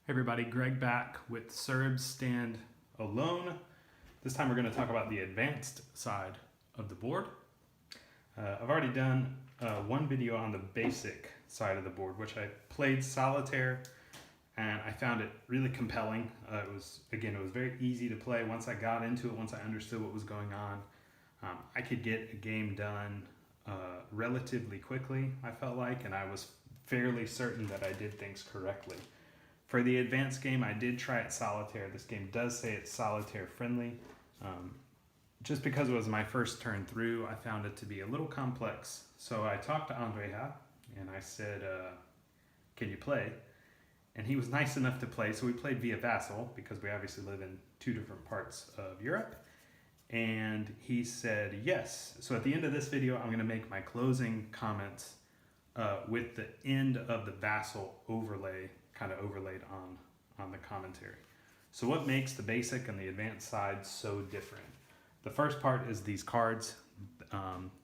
Hey everybody, Greg back with Serbs stand alone. This time we're going to talk about the advanced side of the board. I've already done one video on the basic side of the board, which I played solitaire, and I found it really compelling. It was very easy to play. Once I got into it, once I understood what was going on, I could get a game done relatively quickly, I felt like, and I was fairly certain that I did things correctly. For the advanced game, I did try it solitaire. This game does say it's solitaire friendly. Um, just because it was my first turn through, I found it to be a little complex. So I talked to Andreja and I said, can you play? And he was nice enough to play. So we played via Vassal because we obviously live in two different parts of Europe. And he said yes. So at the end of this video, I'm going to make my closing comments with the end of the Vassal overlay kind of overlaid on the commentary. So what makes the basic and the advanced side so different? The first part is these cards.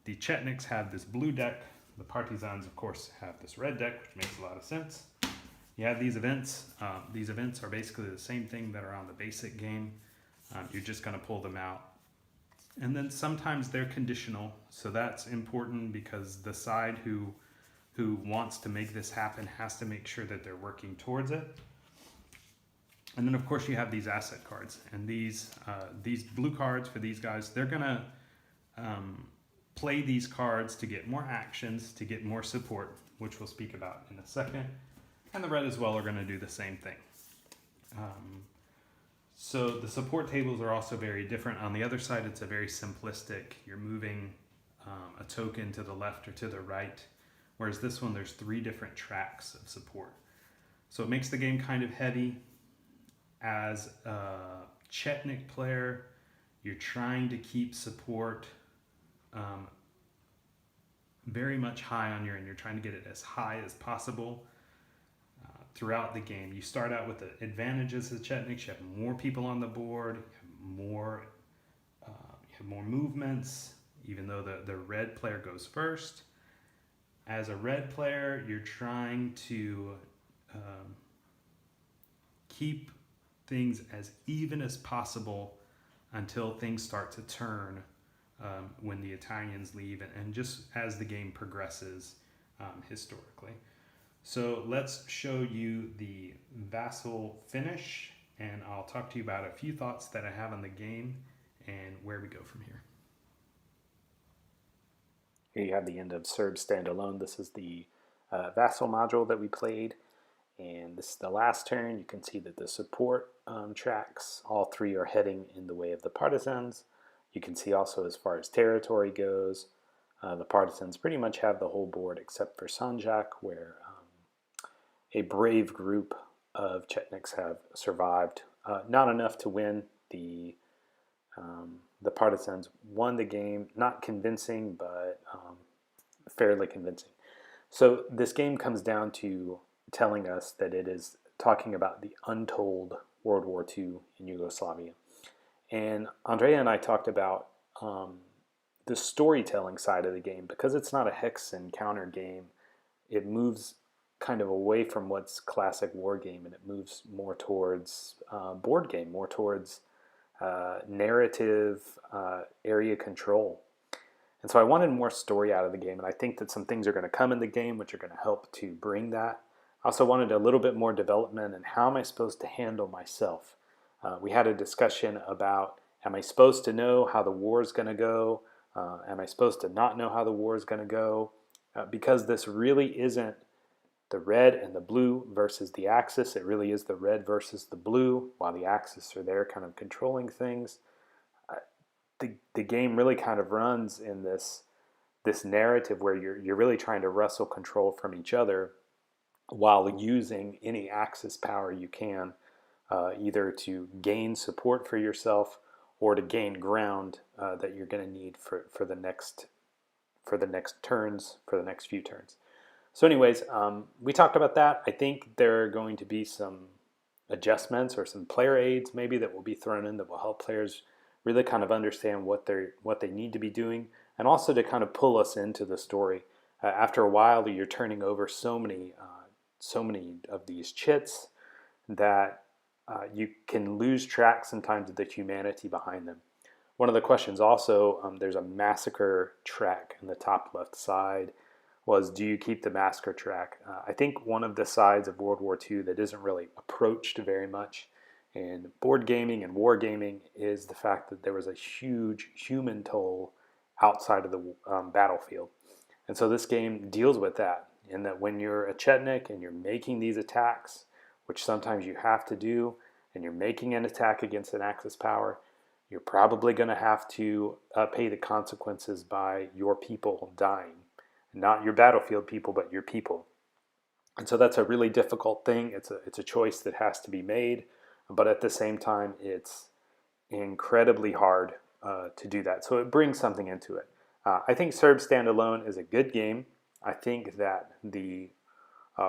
The Chetniks have this blue deck. The Partisans, of course, have this red deck, which makes a lot of sense. You have these events. These events are basically the same thing that are on the basic game. You're just going to pull them out. And then sometimes they're conditional. So that's important because the side who wants to make this happen has to make sure that they're working towards it. And then of course you have these asset cards, and these blue cards for these guys, they're gonna play these cards to get more actions, to get more support, which we'll speak about in a second. And the red as well are gonna do the same thing. So the support tables are also very different. On the other side, it's a very simplistic. You're moving a token to the left or to the right. Whereas this one, there's 3 different tracks of support. So it makes the game kind of heavy. As a Chetnik player, you're trying to keep support very much high on your end. You're trying to get it as high as possible throughout the game. You start out with the advantages of the Chetniks. You have more people on the board, you have more movements, even though the red player goes first. As a red player, you're trying to keep things as even as possible until things start to turn when the Italians leave and just as the game progresses historically. So let's show you the Vassal finish, and I'll talk to you about a few thoughts that I have on the game and where we go from here. Here you have the end of Serbs standalone. This is the Vassal module that we played, and this is the last turn. You can see that the support tracks, all 3 are heading in the way of the Partisans. You can see also as far as territory goes, the Partisans pretty much have the whole board except for Sanjak, where a brave group of Chetniks have survived. Not enough to win. The Partisans won the game, not convincing, but fairly convincing. So this game comes down to telling us that it is talking about the untold World War II in Yugoslavia. And Andrea and I talked about the storytelling side of the game. Because it's not a hex and counter game, it moves kind of away from what's classic war game, and it moves more towards board game, more towards narrative, area control. And so I wanted more story out of the game, and I think that some things are going to come in the game which are going to help to bring that. I also wanted a little bit more development in how am I supposed to handle myself. We had a discussion about, am I supposed to know how the war is going to go? Am I supposed to not know how the war is going to go? Because this really isn't the red and the blue versus the Axis. It really is the red versus the blue, while the Axis are there kind of controlling things. The game really kind of runs in this narrative where you're really trying to wrestle control from each other while using any Axis power you can, either to gain support for yourself or to gain ground that you're going to need for the next turns, for the next few turns. So anyways, we talked about that. I think there are going to be some adjustments or some player aids maybe that will be thrown in that will help players really kind of understand what they need to be doing, and also to kind of pull us into the story. After a while, you're turning over so many of these chits that you can lose track sometimes of the humanity behind them. One of the questions also, there's a massacre track in the top left side, was do you keep the massacre track? I think one of the sides of World War II that isn't really approached very much in board gaming and war gaming is the fact that there was a huge human toll outside of the battlefield. And so this game deals with that, in that when you're a Chetnik and you're making these attacks, which sometimes you have to do, and you're making an attack against an Axis power, you're probably going to have to pay the consequences by your people dying. Not your battlefield people, but your people. And so that's a really difficult thing. It's a choice that has to be made, but at the same time, it's incredibly hard to do that. So it brings something into it. I think Serbs Standalone is a good game. I think that the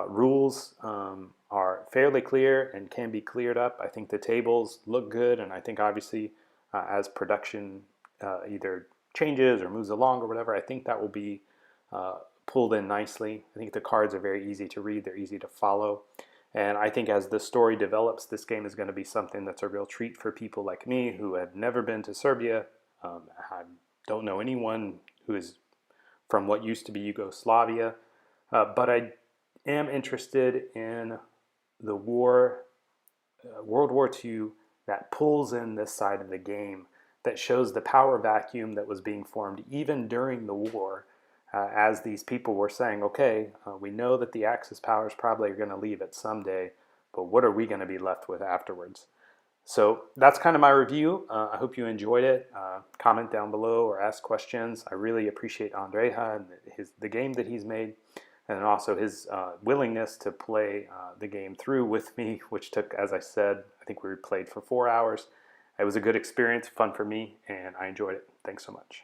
rules are fairly clear and can be cleared up. I think the tables look good, and I think obviously as production either changes or moves along or whatever, I think that will be pulled in nicely. I think the cards are very easy to read. They're easy to follow. And I think as the story develops, this game is going to be something that's a real treat for people like me who have never been to Serbia. I don't know anyone who is from what used to be Yugoslavia. But I am interested in the war, World War II, that pulls in this side of the game, that shows the power vacuum that was being formed even during the war, as these people were saying, okay, we know that the Axis powers probably are going to leave it someday, but what are we going to be left with afterwards? So that's kind of my review. I hope you enjoyed it. Comment down below or ask questions. I really appreciate Andreja and the game that he's made, and also his willingness to play the game through with me, which took, as I said, I think we played for 4 hours. It was a good experience, fun for me, and I enjoyed it. Thanks so much.